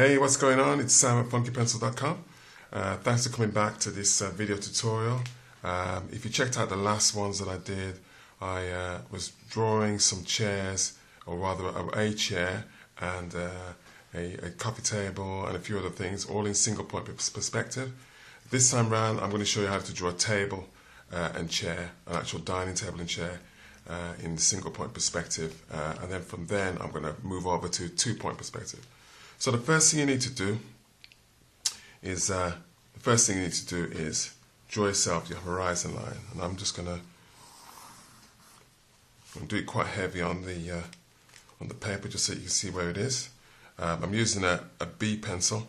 Hey, what's going on? It's Sam at funkypencil.com. Thanks for coming back to this video tutorial. If you checked out the last ones that I did, I was drawing some chairs, or rather a chair and a coffee table and a few other things, all in single point perspective. This time round, I'm going to show you how to draw a table and chair, an actual dining table and chair in single point perspective. And then from then, I'm going to move over to 2-point perspective. So the first thing you need to do is draw yourself your horizon line, and I'm just gonna do it quite heavy on the paper just so you can see where it is. I'm using a B pencil,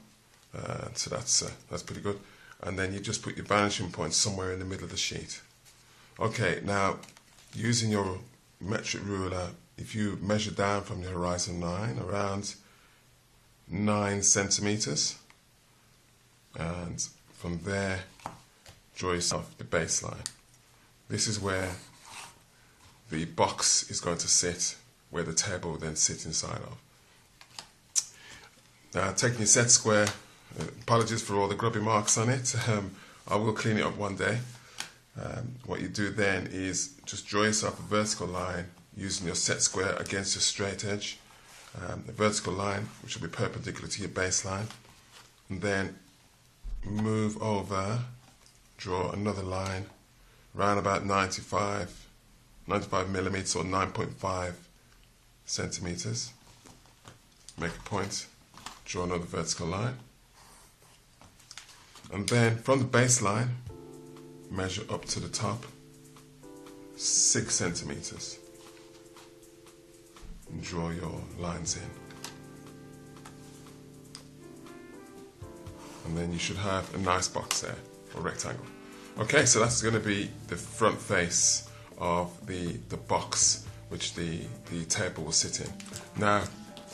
so that's pretty good. And then you just put your vanishing point somewhere in the middle of the sheet. Okay, now using your metric ruler, if you measure down from your horizon line around 9 centimeters, and from there draw yourself the baseline. This is where the box is going to sit, where the table will then sit inside of. Now, taking your set square, apologies for all the grubby marks on it, I will clean it up one day. What you do then is just draw yourself a vertical line using your set square against your straight edge. A vertical line which will be perpendicular to your baseline, and then move over, draw another line around about 95 millimeters or 9.5 centimeters. Make a point, draw another vertical line, and then from the baseline measure up to the top 6 centimeters. And draw your lines in, and then you should have a nice box there, or rectangle. Okay, so that's going to be the front face of the box which the table will sit in. Now,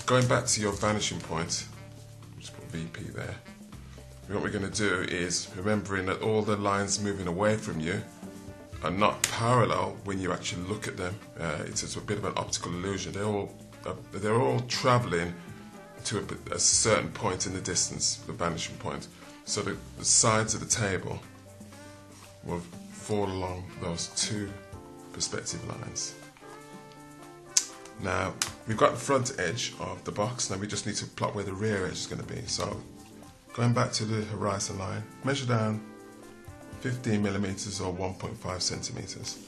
going back to your vanishing point, just put VP there. What we're going to do is, remembering that all the lines moving away from you are not parallel when you actually look at them. It's a bit of an optical illusion. They're all traveling to a certain point in the distance, the vanishing point. So the sides of the table will fall along those 2 perspective lines. Now, we've got the front edge of the box. Now we just need to plot where the rear edge is going to be. So going back to the horizon line, measure down 15 millimeters or 1.5 centimeters.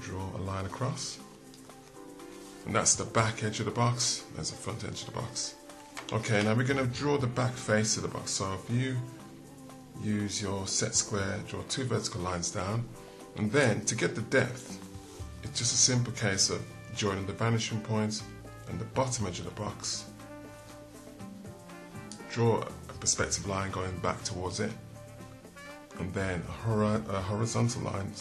Draw a line across, and that's the back edge of the box. There's the front edge of the box. Okay, now we're going to draw the back face of the box. So if you use your set square, draw 2 vertical lines down, and then to get the depth, it's just a simple case of joining the vanishing point and the bottom edge of the box. Draw a perspective line going back towards it, and then a horizontal line,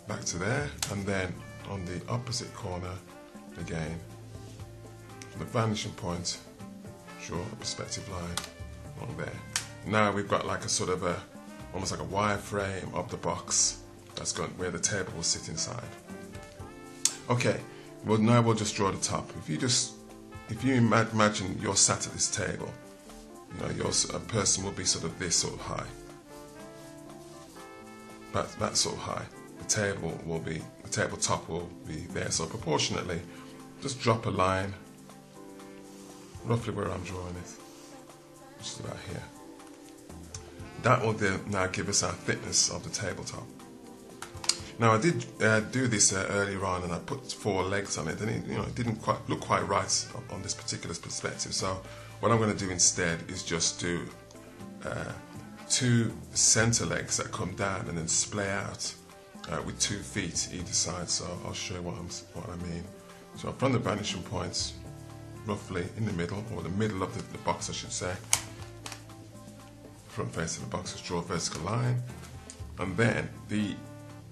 back to there, and then on the opposite corner again, from the vanishing point, draw a perspective line along there. Now we've got like a sort of almost like a wireframe of the box that's going where the table will sit inside. Okay, well now we'll just draw the top. If you imagine you're sat at this table, a person will be sort of this sort of high, that sort of high. The tabletop will be there. So proportionately, just drop a line roughly where I'm drawing it, just about here. That will then now give us our thickness of the tabletop. Now I did do this earlier on, and I put 4 legs on it, and it didn't look quite right on this particular perspective. So what I'm going to do instead is just do 2 center legs that come down and then splay out with 2 feet either side. So I'll show you what I mean. So from the vanishing points, roughly in the middle, or the middle of the box I should say, front face of the box, just draw a vertical line, and then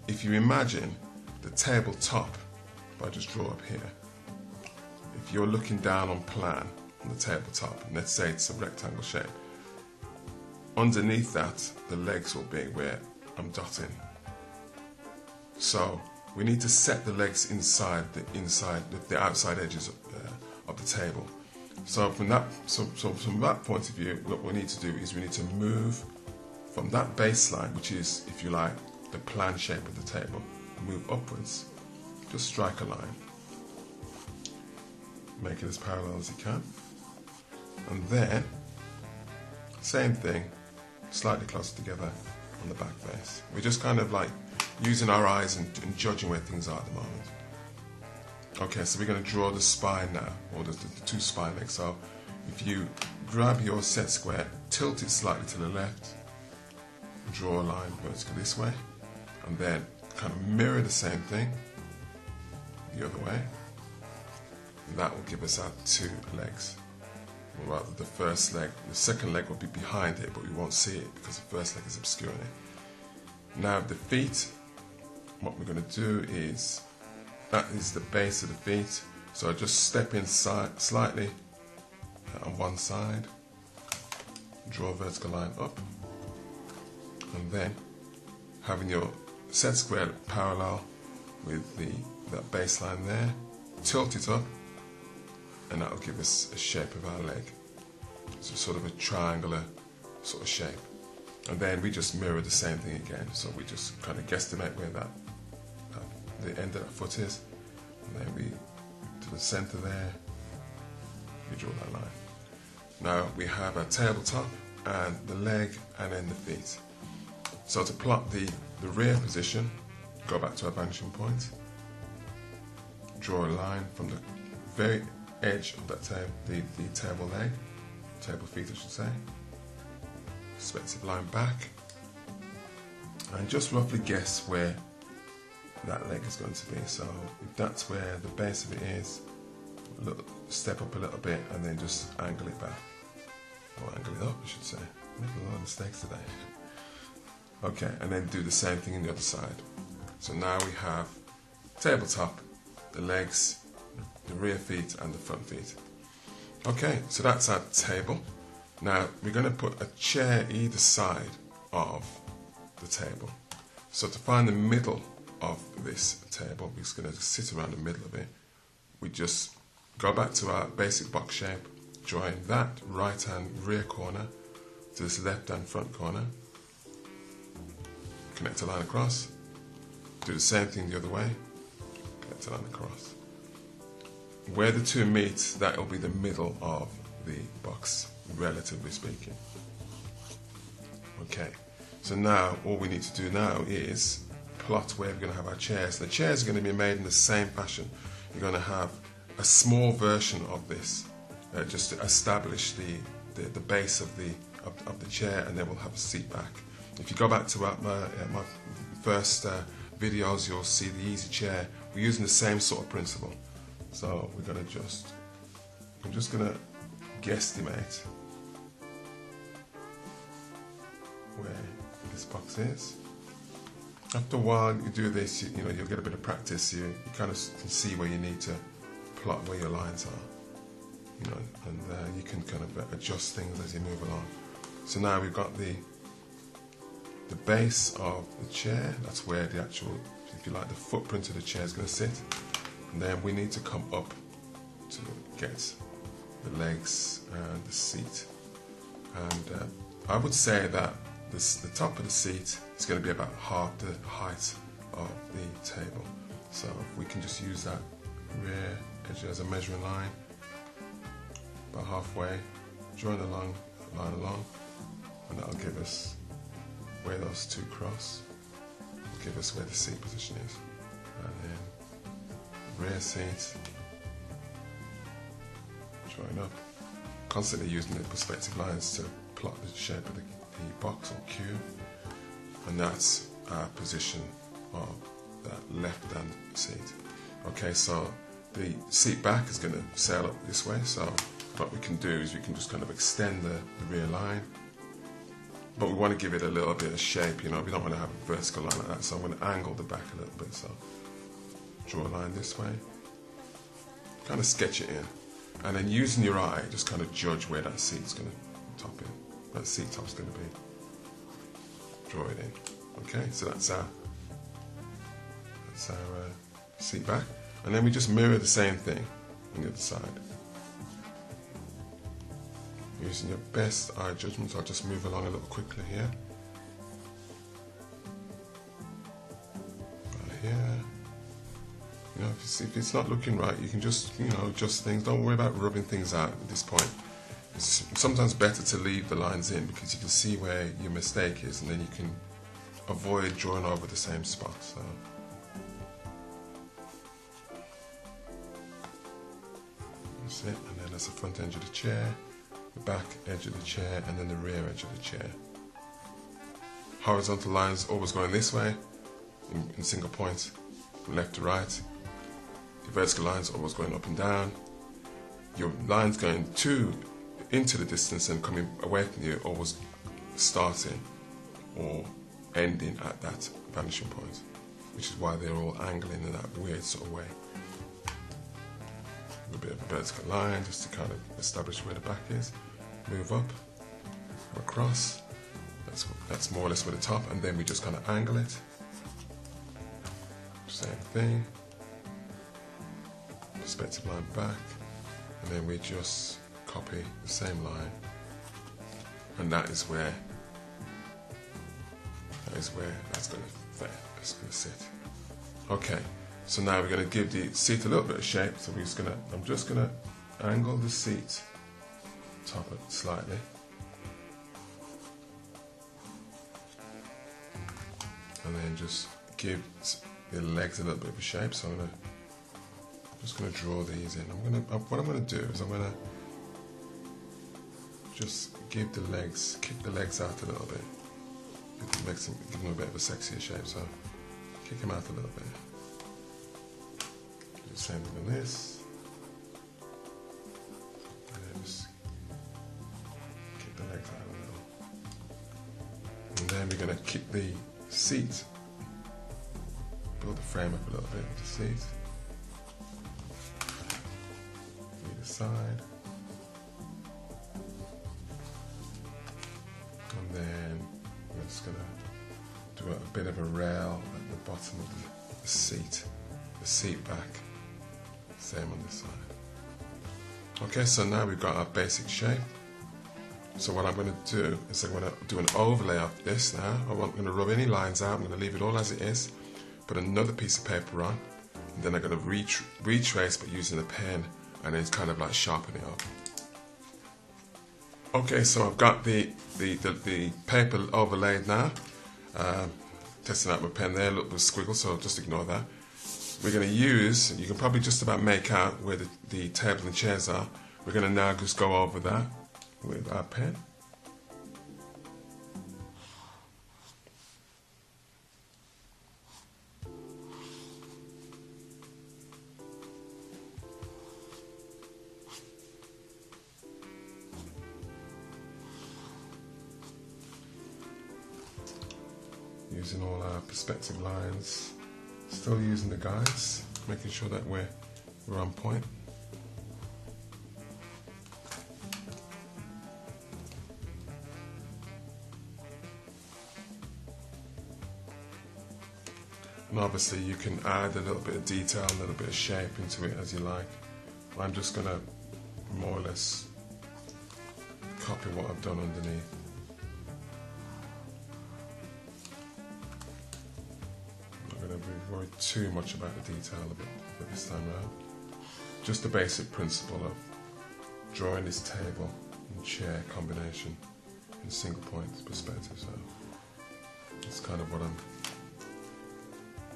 if you imagine the tabletop, if I just draw up here, if you're looking down on plan on the tabletop, and let's say it's a rectangle shape, underneath that the legs will be where I'm dotting. So we need to set the legs inside the outside edges of the table. So from that point of view, what we need to do is we need to move from that baseline, which is, if you like, the plan shape of the table, move upwards. Just strike a line, make it as parallel as you can, and then same thing, slightly closer together on the back face. We're just kind of like using our eyes and judging where things are at the moment. Okay, so we're going to draw the spine now, or the two spine legs. So if you grab your set square, tilt it slightly to the left, draw a line vertically this way, and then kind of mirror the same thing the other way. And that will give us our two legs. Or rather, the first leg. The second leg will be behind it, but we won't see it because the first leg is obscuring it. Now the feet, what we're going to do is, that is the base of the feet. So just step inside slightly on one side, draw a vertical line up, and then having your set square parallel with that baseline there, tilt it up, and that will give us a shape of our leg. So sort of a triangular sort of shape. And then we just mirror the same thing again. So we just kind of guesstimate where the end of that foot is, and then we to the center there, we draw that line. Now we have a tabletop and the leg and then the feet. So to plot the rear position, go back to our vanishing point, draw a line from the very edge of that the table leg, table feet I should say, perspective line back, and just roughly guess where that leg is going to be. So if that's where the base of it is, step up a little bit and then just angle it back, or angle it up I should say. I'm making a lot of mistakes today. Okay, and then do the same thing on the other side. So now we have tabletop, the legs, the rear feet and the front feet. Okay, so that's our table. Now we're going to put a chair either side of the table. So to find the middle of this table, we're just going to sit around the middle of it. We just go back to our basic box shape, join that right hand rear corner to this left hand front corner, connect a line across, do the same thing the other way, connect a line across. Where the two meet, that will be the middle of the box, relatively speaking. Okay, so now all we need to do now is plot where we're going to have our chairs. The chairs are going to be made in the same fashion. You're going to have a small version of this, just to establish the base of the chair, and then we'll have a seat back. If you go back to my first videos, you'll see the easy chair. We're using the same sort of principle. So we're going to I'm just going to guesstimate where this box is. After a while you do this, you'll get a bit of practice. You kind of can see where you need to plot where your lines are, and you can kind of adjust things as you move along. So now we've got the base of the chair. That's where the actual, if you like, the footprint of the chair is going to sit. And then we need to come up to get the legs and the seat. And I would say that the top of the seat is going to be about half the height of the table. So if we can just use that rear edge as a measuring line, about halfway, join the line along, and that'll give us where those two cross, will give us where the seat position is. And then rear seat, join up, constantly using the perspective lines to plot the shape of the box or cube, and that's our position of that left hand seat. Okay, so the seat back is going to sail up this way, so what we can do is we can just kind of extend the rear line, but we want to give it a little bit of shape, we don't want to have a vertical line like that, so I'm going to angle the back a little bit. So draw a line this way, kind of sketch it in, and then using your eye, just kind of judge where that seat's going to top in. That seat top's going to be. Draw it in. Okay, so that's our seat back, and then we just mirror the same thing on the other side. Using your best eye judgment, I'll just move along a little quickly here. Right here. You know, if it's not looking right, you can just, you know, adjust things. Don't worry about rubbing things out at this point. It's sometimes better to leave the lines in because you can see where your mistake is, and then you can avoid drawing over the same spot. So. That's it, and then that's the front edge of the chair, the back edge of the chair, and then the rear edge of the chair. Horizontal lines always going this way, in single points, from left to right. The vertical lines always going up and down. Your lines going into the distance and coming away from you, always starting or ending at that vanishing point, which is why they're all angling in that weird sort of way. A bit of a vertical line just to kind of establish where the back is. Move up, across. That's more or less where the top, and then we just kind of angle it. Same thing. Perspective line back, and then we just copy the same line, and that is where that's going to sit. Okay. So now we're going to give the seat a little bit of shape. So I'm just going to angle the seat, top it slightly, and then just give the legs a little bit of a shape. So I'm just going to draw these in. What I'm going to do is I'm going to just give the legs, kick the legs out a little bit, give them a bit of a sexier shape. So kick them out a little bit. Do the same thing on this. And then just kick the legs out a little. And then we're going to kick the seat, build the frame up a little bit with the seat. Either side. And then we're just going to do a bit of a rail at the bottom of the seat back. Same on this side. Okay, so now we've got our basic shape. So what I'm going to do is I'm going to do an overlay of this now. I'm not going to rub any lines out. I'm going to leave it all as it is. Put another piece of paper on, and then I'm going to retrace but using a pen, and then it's kind of like sharpen it up. Okay, so I've got the paper overlaid now. Testing out my pen there, a little bit of squiggle, so just ignore that. We're going to use, you can probably just about make out where the table and chairs are. We're going to now just go over that with our pen. Using all our perspective lines, still using the guides, making sure that we're on point. And obviously you can add a little bit of detail, a little bit of shape into it as you like. I'm just going to more or less copy what I've done underneath. Worry too much about the detail of it for this time around. Just the basic principle of drawing this table and chair combination in single point perspective. So it's kind of what I'm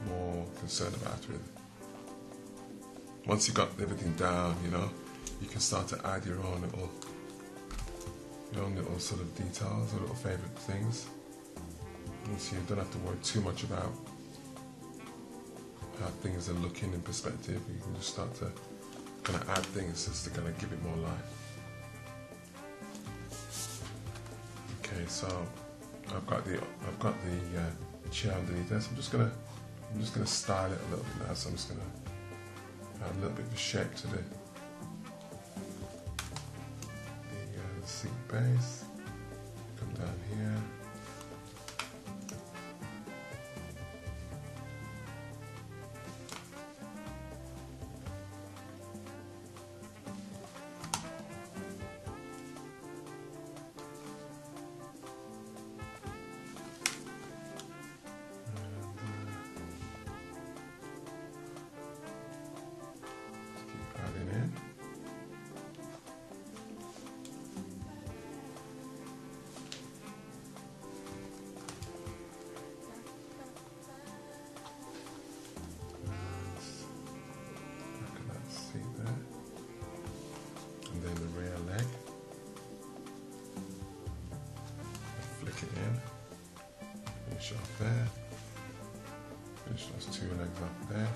more concerned about with. Once you've got everything down, you know, you can start to add your own little sort of details or little favourite things. And so you don't have to worry too much about how things are looking in perspective. You can just start to kind of add things just to kind of give it more life. Okay, so I've got the chair underneath this. I'm just gonna style it a little bit now. So I'm just gonna add a little bit of a shape to the seat base. Come down here. finish off there. Finish those two legs up there.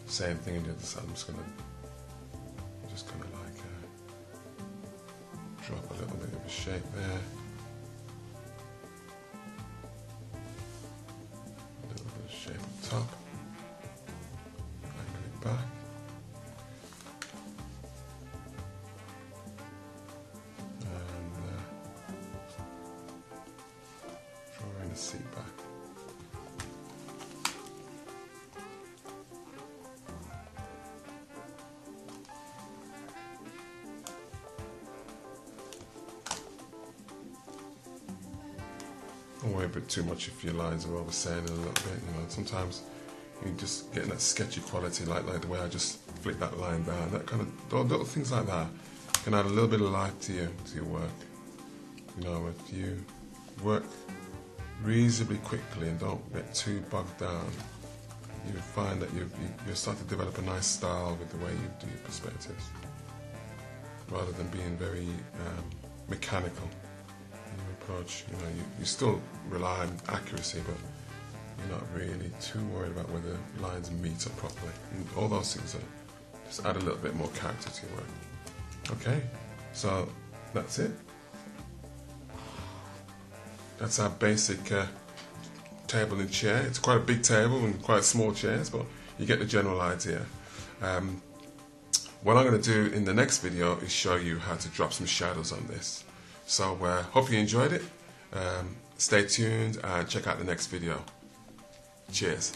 Same thing on the other side. I'm just gonna like drop a little bit of a shape there. A little bit of shape up top. Angle it back. And drawing the seat back. Don't worry about too much if your lines are oversailing a little bit. You know, sometimes you just getting that sketchy quality, like the way I just flick that line down. That kind of little things like that can add a little bit of life to your work. You know, if you work reasonably quickly and don't get too bogged down, you find that you start to develop a nice style with the way you do your perspectives, rather than being very mechanical. Approach. You know, you still rely on accuracy, but you're not really too worried about whether lines meet up properly. And all those things just add a little bit more character to your work. Okay, so that's it. That's our basic table and chair. It's quite a big table and quite small chairs, but you get the general idea. What I'm going to do in the next video is show you how to drop some shadows on this. So hope you enjoyed it. Stay tuned and check out the next video. Cheers.